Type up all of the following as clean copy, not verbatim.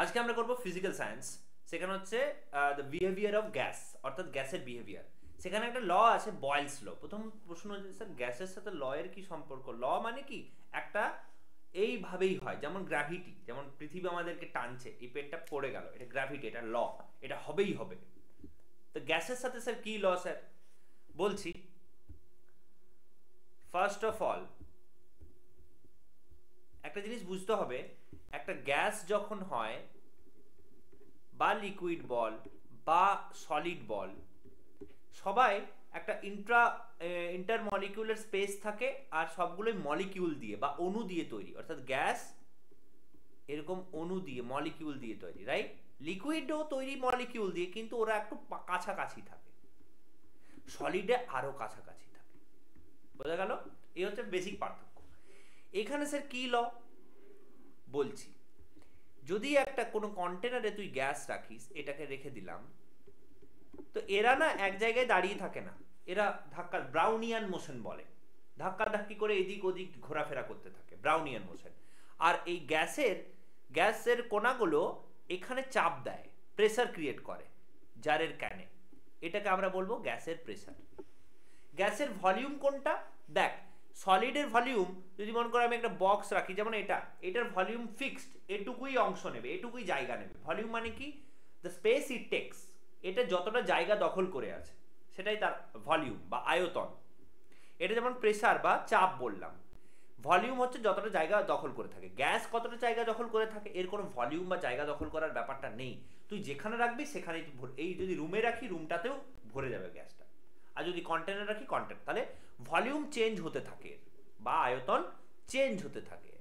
আজকে আমরা করব ফিজিক্যাল সায়েন্স। সেখানে হচ্ছে দ্য বিহেভিয়ার অফ গ্যাস, অর্থাৎ গ্যাসের বিহেভিয়ার। সেখানে একটা ল আছে বয়েলস ল। প্রথম প্রশ্ন হচ্ছে স্যার গ্যাসের সাথে ল এর কি সম্পর্ক? ল মানে কি একটা এইভাবেই হয়, যেমন গ্র্যাভিটি, যেমন পৃথিবী আমাদেরকে টানছে, এই পেটটা পড়ে গেল, এটা গ্র্যাভিটি, এটা ল, এটা হবেই হবে। তো গ্যাসের সাথে স্যার কি ল স্যার? বলছি, ফার্স্ট অফ অল একটা জিনিস বুঝতে হবে, একটা গ্যাস যখন হয় বা লিকুইড বল বা সলিড বল, সবাই একটা ইন্টারমলিকিউলার স্পেস থাকে, আর সবগুলোই মলিকিউল দিয়ে বা অণু দিয়ে তৈরি। অর্থাৎ গ্যাস এরকম অণু দিয়ে, মলিকিউল দিয়ে তৈরি, রাইট? লিকুইডও তৈরি মলিকিউল দিয়ে, কিন্তু ওরা একটু কাছাকাছি থাকে, সলিডে আরো কাছাকাছি থাকে। বোঝা গেল? এই হচ্ছে বেসিক পার্থক্য। এখানে স্যার কি ল বলছি, যদি একটা কোনো কন্টেনারে তুই গ্যাস রাখিস, এটাকে রেখে দিলাম, তো এরা না এক জায়গায় দাঁড়িয়ে থাকে না, এরা ধাক্কা, ব্রাউনিয়ান মোশন বলে, ধাক্কা ধাক্কি করে এদিক ওদিক ঘোরাফেরা করতে থাকে, ব্রাউনিয়ান মোশন। আর এই গ্যাসের কণাগুলো এখানে চাপ দেয়, প্রেসার ক্রিয়েট করে জারের ক্যানে, এটাকে আমরা বলবো গ্যাসের প্রেসার। গ্যাসের ভলিউম কোনটা? দেখ, সলিডের ভলিউম যদি মনে করো আমি একটা বক্স রাখি, যেমন এটার ভলিউম ফিক্সড, এটুকুই অংশ নেবে, এটুকুই জায়গা নেবে। ভলিউম মানে কি? দ্য স্পেস ইট টেকস, এটা যতটা জায়গা দখল করে আছে সেটাই তার ভলিউম বা আয়তন। এটা যেমন প্রেসার বা চাপ বললাম, ভলিউম হচ্ছে যতটা জায়গা দখল করে থাকে। গ্যাস কতটা জায়গা দখল করে থাকে, এর কোনো ভলিউম বা জায়গা দখল করার ব্যাপারটা নেই। তুই যেখানে রাখবি সেখানেই, এই যদি রুমে রাখি রুমটাতেও ভরে যাবে গ্যাসটা, আর যদি কন্টেনার রাখি কন্টেনার, তাহলে ভলিউম চেঞ্জ হতে থাকে বা আয়তন চেঞ্জ হতে থাকে।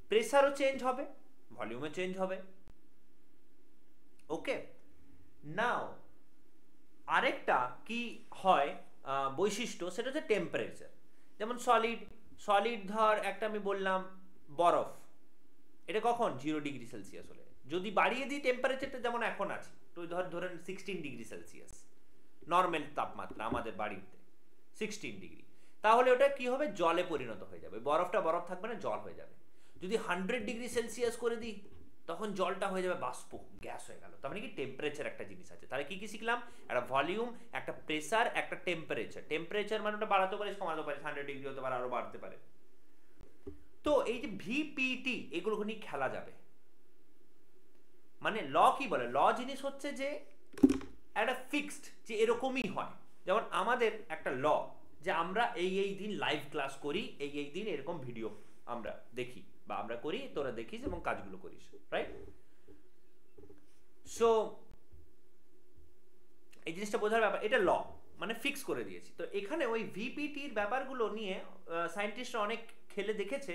প্রেসারও চেঞ্জ হবে, ভলিউমও চেঞ্জ হবে। ওকে, নাও আরেকটা কি হয় বৈশিষ্ট্য, সেটা হচ্ছে টেম্পারেচার। যেমন সলিড ধর একটা আমি বললাম বরফ, এটা কখন 0°C হলে, যদি বাড়িয়ে দিই টেম্পারেচারটা, যেমন এখন আছে, তো ধরেন 16°C নর্মাল তাপমাত্রা আমাদের বাড়িতে 16°, তাহলে ওটা কি হবে? জলে পরিণত হয়ে যাবে, বরফটা বরফ থাকবে না, জল হয়ে যাবে। যদি 100°C করে দিই, তখন জলটা হয়ে যাবে বাষ্প, গ্যাস হয়ে গেল। তার মানে কি টেম্পারেচার একটা জিনিস আছে। তাহলে কি কি শিখলাম? একটা ভলিউম, একটা প্রেসার, একটা টেম্পারেচার। টেম্পারেচার মানে ওটা বাড়াতে পারে, কমাতে পারে, 100° হতে পারে, আরো বাড়তে পারে। তো এই যে ভিপিটি, এগুলো নিয়ে খেলা যাবে। মানে ল কি বলে? ল জিনিস হচ্ছে যে একটা ফিক্সড, যে এরকমই হয়। যেমন আমাদের একটা ল, যে আমরা এই দিন লাইভ ক্লাস করি, এই দিন এরকম ভিডিও আমরা দেখি বা আমরা করি, তোরা দেখিস এবং কাজগুলো করিস, রাইট? সো এই জিনিসটা বোঝার ব্যাপার, এটা ল মানে ফিক্স করে দিয়েছি। তো এখানে ওই ভিপিটির ব্যাপারগুলো নিয়ে সায়েন্টিস্টরা অনেক খেলে দেখেছে,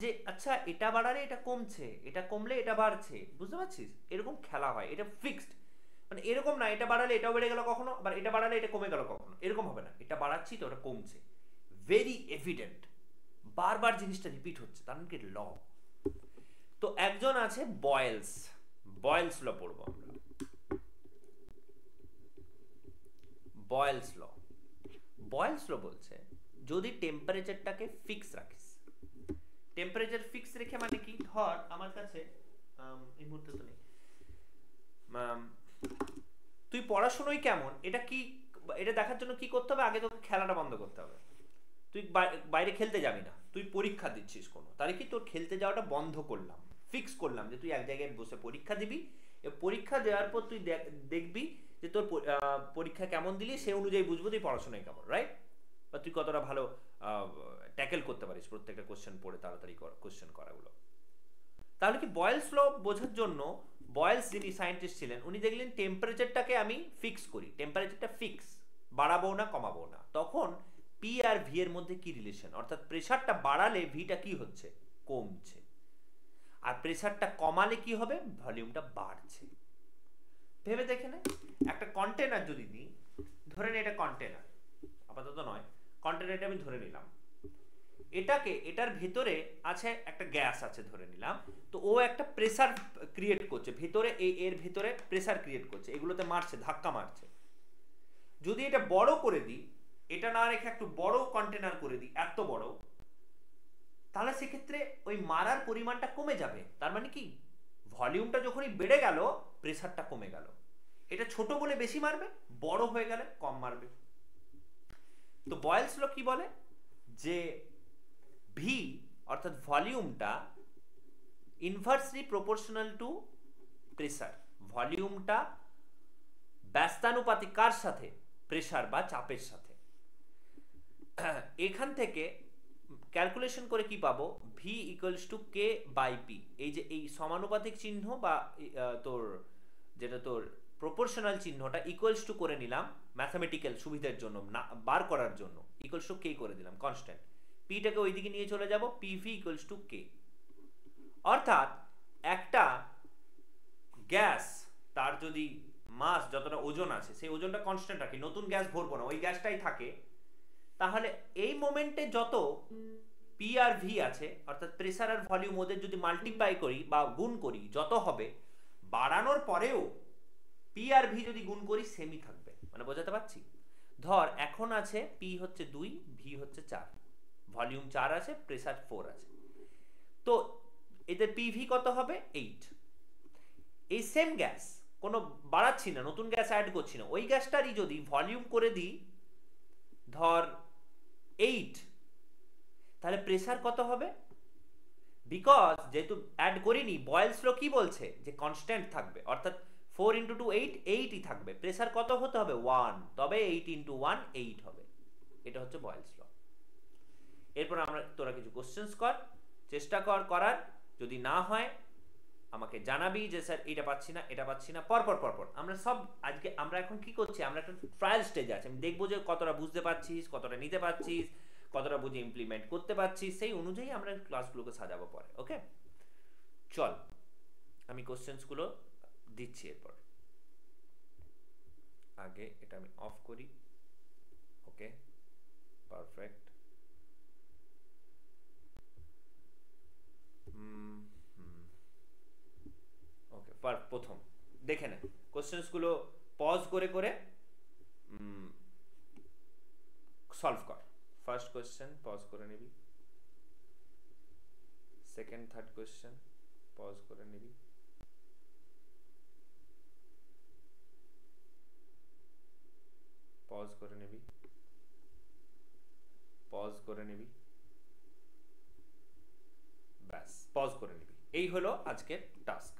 যে আচ্ছা এটা বাড়ালে এটা কমছে, এটা কমলে এটা বাড়ছে, বুঝতে পারছিস? এরকম খেলা হয়, এটা ফিক্সড। মানে এরকম না এটা বাড়ালে এটাও বেড়ে গেল কখনো, আবার এটা বাড়ালে এটা কমে গেল কখনো, এরকম হবে না। এটা বাড়াচ্ছি তো ওটা কমছে, ভেরি এভিডেন্ট, বারবার জিনিসটা রিপিট হচ্ছে, তার মানে কি ল। তো একজন আছে বয়েলস ল পড়বো আমরা। বয়েলস ল বলছে, যদি টেম্পারেচারটাকে ফিক্স রাখিস, টেম্পারেচার ফিক্স রেখে মানে কি? ধর আমার কাছে এই মুহূর্তে তো নেই, তুই পড়াশোনায় কেমন, এটা দেখার জন্য কি করতে হবে? আগে তোকে খেলাটা বন্ধ করতে হবে। তুই বাইরে খেলতে যাবি না, তুই পরীক্ষা দিচ্ছিস কোনো, তাহলে কি তোর খেলতে যাওয়াটা বন্ধ করলাম, ফিক্স করলাম যে তুই এক জায়গায় বসে পরীক্ষা দিবি। পরীক্ষা দেওয়ার পর তুই দেখবি যে তোর পরীক্ষা কেমন দিলি, সে অনুযায়ী বুঝবো তুই পড়াশোনায় কেমন, রাইট? বা তুই কতটা ভালো ট্যাকেল করতে পারিস প্রত্যেকটা কোশ্চেন পড়ে, তাড়াতাড়ি কোশ্চেন করাগুলো। তাহলে কি বয়েলস ল বোঝার জন্য, বয়েলস যিনি সায়েন্টিস্ট ছিলেন, উনি দেখলেন টেম্পারেচারটাকে আমি ফিক্স করি, টেম্পারেচারটা ফিক্স, বাড়াবো না কমাবো না, তখন পি আর ভি এর মধ্যে কি রিলেশন? অর্থাৎ প্রেসারটা বাড়ালে ভিটা কি হচ্ছে? কমছে। আর প্রেসারটা কমালে কি হবে? ভলিউমটা বাড়ছে। ভেবে দেখে না, একটা কন্টেনার যদি নিই, ধরেন এটা কন্টেনার, আপাতত নয়, কন্টেনারটা আমি ধরে নিলাম, এটার ভেতরে আছে একটা গ্যাস আছে ধরে নিলাম, তো ও একটা প্রেসার ক্রিয়েট করছে ভেতরে, এর ভেতরে প্রেসার ক্রিয়েট করছে, এগুলোতে মারছে, ধাক্কা মারছে। যদি এটা বড় করে দিই, এটা না রেখে একটু বড় কন্টেনার করে দিই, এত বড়, তাহলে সেক্ষেত্রে ওই মারার পরিমাণটা কমে যাবে। তার মানে কি, ভলিউমটা যখনই বেড়ে গেল প্রেসারটা কমে গেল। এটা ছোট বলে বেশি মারবে, বড় হয়ে গেলে কম মারবে। তো বয়েলস ল কি বলে, যে ভি অর্থাৎ ভলিউমটা ইনভার্সলি প্রপোর্শনাল টু প্রেসার। ভলিউমটা ব্যস্তানুপাতিক কার সাথে, প্রেসার বা চাপের সাথে। এখান থেকে ক্যালকুলেশন করে কি পাবো, V equals to K by P. এই যে এই সমানুপাতিক চিহ্ন বা তোর যেটা তোর প্রপোর্শনাল চিহ্নটা ইকুয়ালস টু করে নিলাম ম্যাথামেটিক্যাল সুবিধার জন্য, না বার করার জন্য ইকুয়ালস টু কে করে দিলাম কনস্ট্যান্ট। পিটাকে ওইদিকে নিয়ে চলে যাব, পিভি ইকুয়ালস টু কে। অর্থাৎ একটা গ্যাস তার যদি মাস যতটা ওজন আছে সেই ওজনটা কনস্ট্যান্ট রাখি, নতুন গ্যাস ভরবো না, ওই গ্যাসটাই থাকে, তাহলে এই মোমেন্টে যত পি আর ভি আছে অর্থাৎ প্রেসার আর ভলিউম ওদের যদি মাল্টিপ্লাই করি বা গুণ করি যত হবে, বাড়ানোর পরেও পি আর ভি যদি গুণ করি সেমই থাকবে। মানে বোঝাতে পারছি? ধর এখন আছে পি হচ্ছে 2, ভি হচ্ছে 4, ভলিউম 4 আছে, প্রেসার 4 আছে, তো এদের পিভি কত হবে 8। এই সেম গ্যাস, কোনো বাড়াচ্ছি না, নতুন গ্যাস অ্যাড করছি না, ওই গ্যাসটারই যদি ভলিউম করে দিই ধর 8, তাহলে প্রেসার কত হবে? বিকজ যেহেতু অ্যাড করিনি, বয়েলস ল কি বলছে যে কনস্ট্যান্ট থাকবে, অর্থাৎ 4 × 2 8, 8ই থাকবে। প্রেসার কত হতে হবে 1, তবে 8 × 1 8 হবে। এটা হচ্ছে বয়েলস ল। এরপর আমরা তোরা কিছু কোশ্চেন্স কর, চেষ্টা কর করার, যদি না হয় আমাকে জানাবি যে স্যার এটা পাচ্ছি না, এটা পাচ্ছি না, পরপর আমরা সব আজকে আমরা এখন কি করছি, আমরা একটা ট্রায়াল স্টেজে আছি। আমি দেখবো যে কতটা বুঝতে পারছিস, কতটা নিতে পারছিস, কতটা বুঝে ইমপ্লিমেন্ট করতে পারছিস, সেই অনুযায়ী আমরা ক্লাসগুলোকে সাজাবো পরে। ওকে, চল আমি কোশ্চেন্সগুলো দিচ্ছি। এরপর আগে এটা আমি অফ করি। ওকে, পারফেক্ট। ওকে, প্রথম দেখে নে কোশ্চেন্সগুলো, পজ করে করে সলভ কর। ফার্স্ট কোশ্চেন পজ করে নিবি, সেকেন্ড থার্ড কোশ্চেন পজ করে নিবি, পজ করে নিবি, পজ করে নিবি, ব্যাস পজ করে নিবি। এই হলো আজকের টাস্ক।